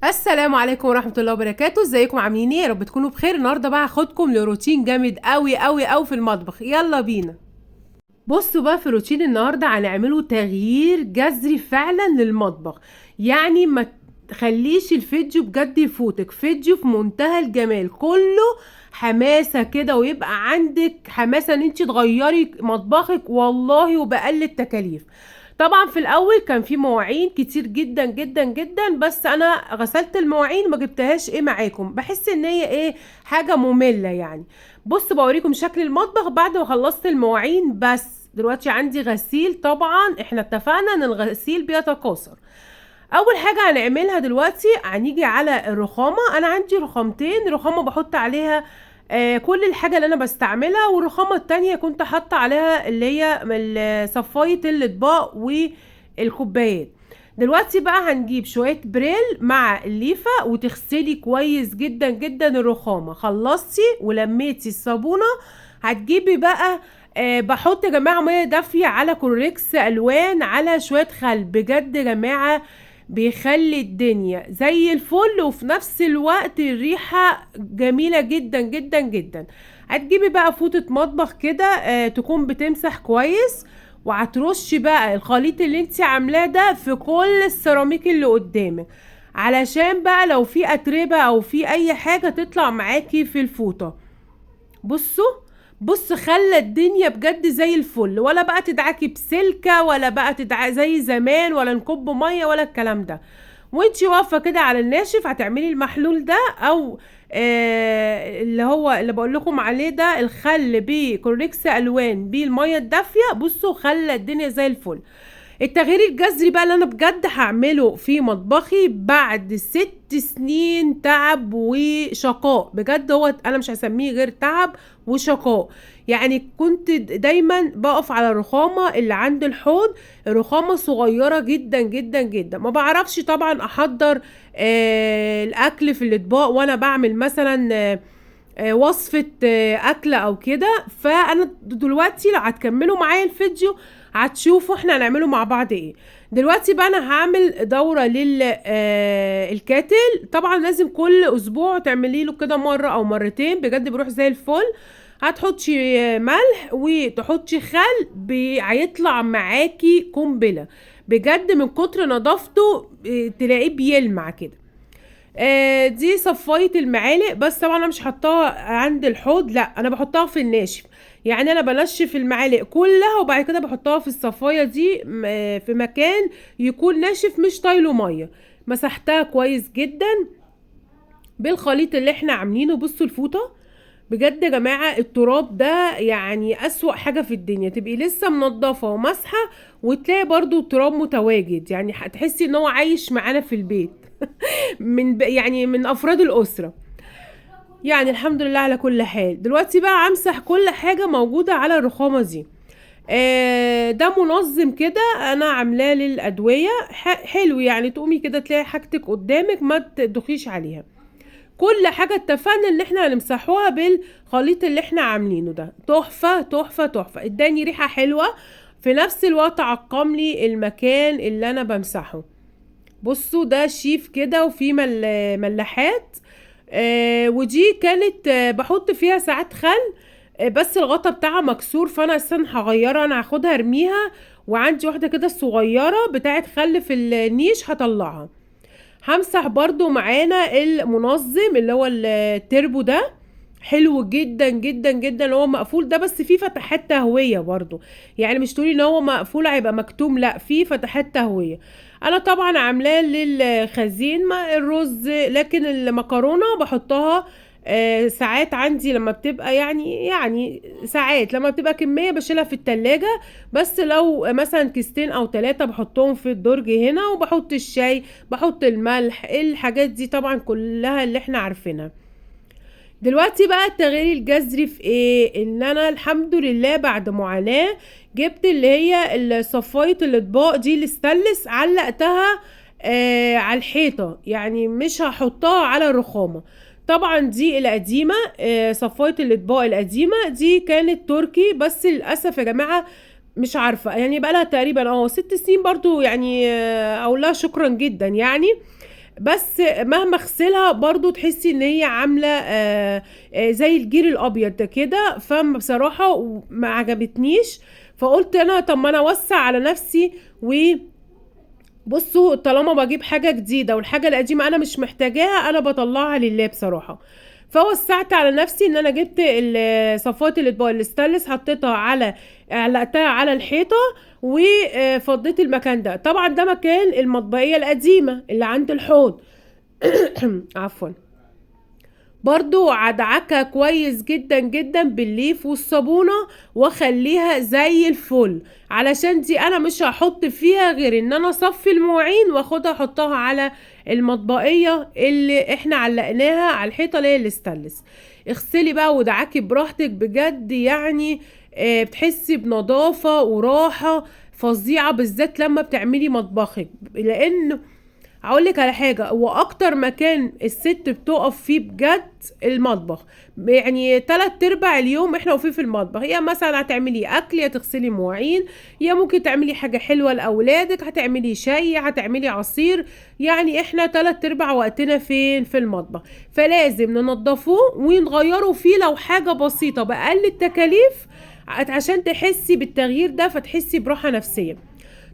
السلام عليكم ورحمة الله وبركاته. ازيكم عاملين ايه؟ يا رب تكونوا بخير. النهارده بقى هاخدكم لروتين جامد قوي قوي قوي في المطبخ. يلا بينا. بصوا بقى، في روتين النهارده هنعمله تغيير جذري فعلا للمطبخ. يعني ما تخليش الفيديو بجد يفوتك، فيديو في منتهى الجمال، كله حماسة كده، ويبقى عندك حماسة ان انت تغيري مطبخك والله وبأقل التكاليف. طبعا في الاول كان في مواعين كتير جدا جدا جدا، بس انا غسلت المواعين ما جبتهاش معاكم، بحس ان هي حاجة مملة يعني. بص بوريكم شكل المطبخ بعد ما خلصت المواعين. بس دلوقتي عندي غسيل، طبعا احنا اتفقنا ان الغسيل بيتكاثر. اول حاجة هنعملها دلوقتي هنيجي على الرخامة. انا عندي رخامتين، رخامة بحط عليها كل الحاجة اللي انا بستعملها، والرخامة التانية كنت حاطة عليها اللي هي صفاية الاطباق والكوبايات. دلوقتي بقى هنجيب شوية بريل مع الليفة وتغسلي كويس جدا جدا الرخامة. خلصتي ولميتي الصابونة، هتجيبي بقى بحط يا جماعة مية دافية على كوريكس الوان على شوية خل. بجد يا جماعة بيخلي الدنيا زي الفل، وفي نفس الوقت الريحة جميلة جدا جدا جدا. هتجيبي بقى فوطة مطبخ كده تكون بتمسح كويس، وهترشي بقى الخليط اللي انت عاملاه ده في كل السيراميك اللي قدامك، علشان بقى لو في اتربة او في اي حاجة تطلع معاكي في الفوطة. بص خلى الدنيا بجد زي الفل، ولا بقى تدعكي بسلكة، ولا بقى تدعكي زي زمان، ولا نكب مية، ولا الكلام ده. وانتي واقفة كده على الناشف هتعملي المحلول ده، او اللي هو اللي بقول لكم عليه ده، الخل بكوريكس الوان بالمية الدافية. بصوا خلى الدنيا زي الفل. التغيير الجذري بقى اللي انا بجد هعمله في مطبخي بعد 6 سنين تعب وشقاء، بجد هو انا مش هسميه غير تعب وشقاء. يعني كنت دايما بقف على الرخامة اللي عند الحوض، رخامة صغيرة جدا جدا جدا، ما بعرفش طبعا احضر الاكل في الاطباق وانا بعمل مثلا وصفة أكلة أو كده. فأنا دلوقتي لو هتكملوا معايا الفيديو هتشوفوا احنا هنعمله مع بعض ايه. دلوقتي بقى أنا هعمل دورة للكاتل. طبعا لازم كل أسبوع تعملي له كده مرة أو مرتين، بجد بيروح زي الفل. هتحطي ملح وتحطي خل، هيطلع معاكي قنبلة بجد من كتر نظافته. تلاقيه بيلمع كده. دي صفاية المعالق، بس طبعا انا مش حطاها عند الحوض، لا انا بحطها في الناشف. يعني انا بنشف المعالق كلها وبعد كده بحطها في الصفاية دي في مكان يكون ناشف مش طايله مية. مسحتها كويس جدا بالخليط اللي احنا عاملينه. بصوا الفوطة، بجد يا جماعة التراب ده يعني أسوأ حاجة في الدنيا، تبقي لسه منضفة ومسحة وتلاقي برضو التراب متواجد، يعني هتحسي ان هو عايش معانا في البيت يعني من افراد الاسره. يعني الحمد لله على كل حال. دلوقتي بقى امسح كل حاجه موجوده على الرخامه دي. ده منظم كده انا عاملاه للادويه، حلو يعني. تقومي كده تلاقي حاجتك قدامك ما تدخيش عليها. كل حاجه اتفقنا ان احنا هنمسحوها بالخليط اللي احنا عاملينه ده. تحفه تحفه تحفه، اداني ريحه حلوه، في نفس الوقت عقم لي المكان اللي انا بمسحه. بصوا ده شيف كده وفي ملاحات. ودي كانت بحط فيها ساعات خل، بس الغطا بتاعها مكسور، فانا اصلا هغيرها، انا هاخدها ارميها. وعندي واحده كده صغيره بتاعت خل في النيش هطلعها. همسح برضو معانا المنظم اللي هو التربو ده، حلو جدا جدا جدا. اللي هو مقفول ده بس فيه فتحات تهوية برضو، يعني مش تقولي ان هو مقفول هيبقى مكتوم، لا فيه فتحات تهوية. انا طبعا عاملاه للخزين مع الرز، لكن المكرونة بحطها ساعات عندي لما بتبقى يعني ساعات لما بتبقى كمية بشيلها في التلاجة. بس لو مثلا كيستين او 3 بحطهم في الدرج هنا، وبحط الشاي، بحط الملح، الحاجات دي طبعا كلها اللي احنا عارفينها. دلوقتي بقى التغيير الجذري في ايه؟ ان انا الحمد لله بعد معاناة جبت اللي هي صفاية الاطباق دي الاستانلس، علقتها على الحيطة، يعني مش هحطها على الرخامة. طبعا دي القديمة، صفاية الاطباق القديمة دي كانت تركي، بس للأسف يا جماعة مش عارفة يعني بقالها تقريبا 6 سنين برضو، يعني اقول لها شكرا جدا يعني. بس مهما اغسلها برضو تحسي ان هي عامله زي الجير الابيض ده كده، فبصراحه ما عجبتنيش. فقلت انا طب ما انا اوسع على نفسي، وبصوا طالما بجيب حاجه جديده والحاجه القديمه انا مش محتاجاها انا بطلعها لله بصراحه. فوسعت على نفسي ان انا جبت صفات الاطباق الستانلس، حطيتها علقتها على الحيطه، وفضيت المكان ده. طبعا ده مكان المطبقيه القديمه اللي عند الحوض. عفوا. برضو ادعكها كويس جدا جدا بالليف والصابونة واخليها زي الفل، علشان دي انا مش هحط فيها غير ان انا اصفي المواعين واخدها احطها على المطبقية اللي احنا علقناها على الحيطة اللي هي الاستانلس. اغسلي بقى ودعكي براحتك بجد، يعني بتحسي بنظافة وراحة فظيعة، بالذات لما بتعملي مطبخك. لان هقولك على حاجة، هو اكتر مكان الست بتقف فيه بجد المطبخ، يعني 3/4 اليوم احنا واقفين في المطبخ. يا مثلا هتعملي اكل، يا تغسلي مواعين، يا ممكن تعملي حاجة حلوة لاولادك، هتعملي شاي، هتعملي عصير. يعني احنا 3/4 وقتنا فين؟ في المطبخ. فلازم ننضفوه ونغيره فيه لو حاجة بسيطة بأقل التكاليف، عشان تحسي بالتغيير ده فتحسي براحة نفسية.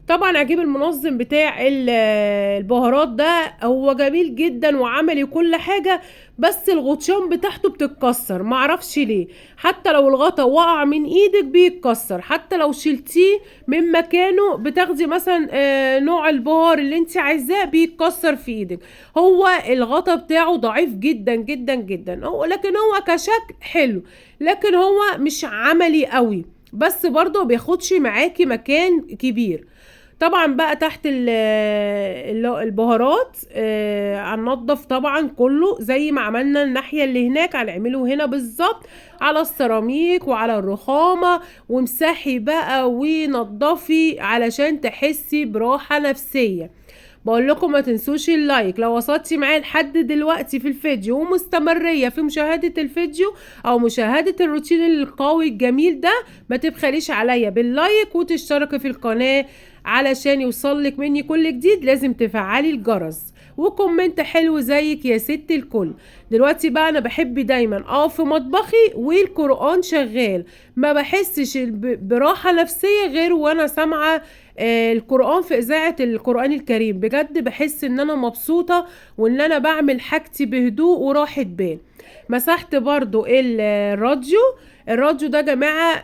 طبعا اجيب المنظم بتاع البهارات ده، هو جميل جدا وعملي كل حاجة، بس الغطيان بتاعته بتتكسر معرفش ليه. حتى لو الغطا وقع من ايدك بيتكسر، حتى لو شلتيه من مكانه بتاخدي مثلا نوع البهار اللي انت عايزاه بيتكسر في ايدك. هو الغطا بتاعه ضعيف جدا جدا جدا، لكن هو كشكل حلو، لكن هو مش عملي قوي، بس برضه بياخدش معاكي مكان كبير. طبعا بقى تحت البهارات هننضف طبعا كله زي ما عملنا الناحية اللي هناك، هنعمله هنا بالظبط على السيراميك وعلى الرخامة. وامسحي بقى ونضفي علشان تحسي براحة نفسية. بقول لكم ما تنسوش اللايك لو وصلتي معايا لحد دلوقتي في الفيديو ومستمرية في مشاهدة الفيديو او مشاهدة الروتين القوي الجميل ده، ما تبخليش عليا باللايك وتشتركي في القناة علشان يوصلك مني كل جديد. لازم تفعلي الجرس وكومنت حلو زيك يا ست الكل. دلوقتي بقى انا بحب دايما اقف في مطبخي والقرآن شغال، ما بحسش براحة نفسية غير وانا سامعة القرآن في اذاعة القرآن الكريم. بجد بحس ان انا مبسوطة وان انا بعمل حاجتي بهدوء وراحة بال. مسحت برضو الراديو ده يا جماعة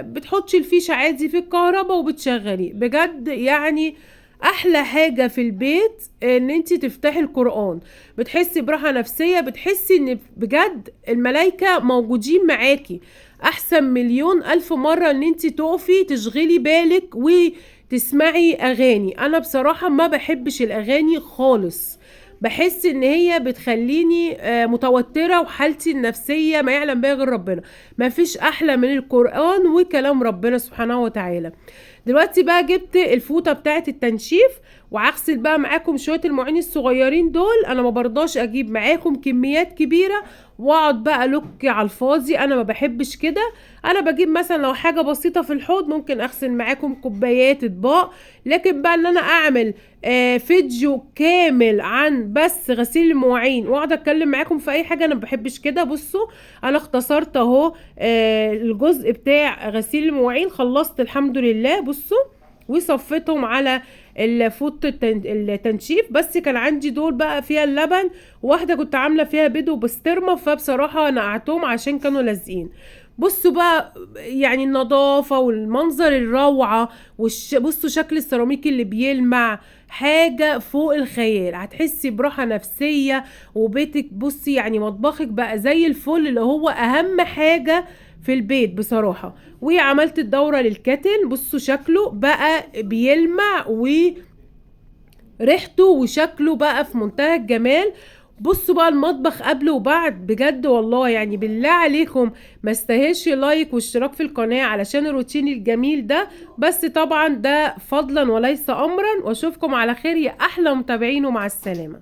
بتحطي الفيشة عادي في الكهرباء وبتشغلي. بجد يعني احلى حاجة في البيت ان انتي تفتحي القرآن، بتحسي براحة نفسية، بتحسي ان بجد الملايكة موجودين معاكي. احسن مليون الف مرة ان انتي تقفي تشغلي بالك وتسمعي اغاني. انا بصراحة ما بحبش الاغاني خالص، بحس ان هي بتخليني متوترة وحالتي النفسية ما يعلم بها غير ربنا. ما فيش احلى من القرآن وكلام ربنا سبحانه وتعالى. دلوقتي بقى جبت الفوطة بتاعت التنشيف وهغسل بقى معاكم شوية المواعين الصغيرين دول. انا ما برضاش اجيب معاكم كميات كبيرة واقعد بقى لك على الفاضي، انا ما بحبش كده. انا بجيب مثلا لو حاجة بسيطة في الحوض ممكن اغسل معاكم كوبايات اطباق، لكن بقى ان انا اعمل فيديو كامل عن بس غسيل المواعين واقعد اتكلم معاكم في اي حاجة، انا ما بحبش كده. بصوا انا اختصرت اهو الجزء بتاع غسيل المواعين، خلصت الحمد لله. بصوا وصفتهم على فوطة التنشيف، بس كان عندي دول بقى فيها اللبن، واحدة كنت عاملة فيها بيض وبسطرمة، فبصراحة نقعتهم عشان كانوا لازقين. بصوا بقى يعني النظافة والمنظر الروعة، بصوا شكل السيراميك اللي بيلمع، حاجة فوق الخيال. هتحسي براحة نفسية وبيتك بصي يعني مطبخك بقى زي الفل، اللي هو اهم حاجة في البيت بصراحة. وعملت الدورة للكتل، بصوا شكله بقى بيلمع وريحته وشكله بقى في منتهى الجمال. بصوا بقى المطبخ قبل وبعد بجد والله، يعني بالله عليكم ما استاهلش لايك واشتراك في القناة علشان الروتين الجميل ده، بس طبعا ده فضلا وليس امرا. واشوفكم على خير يا احلى متابعين، ومع السلامة.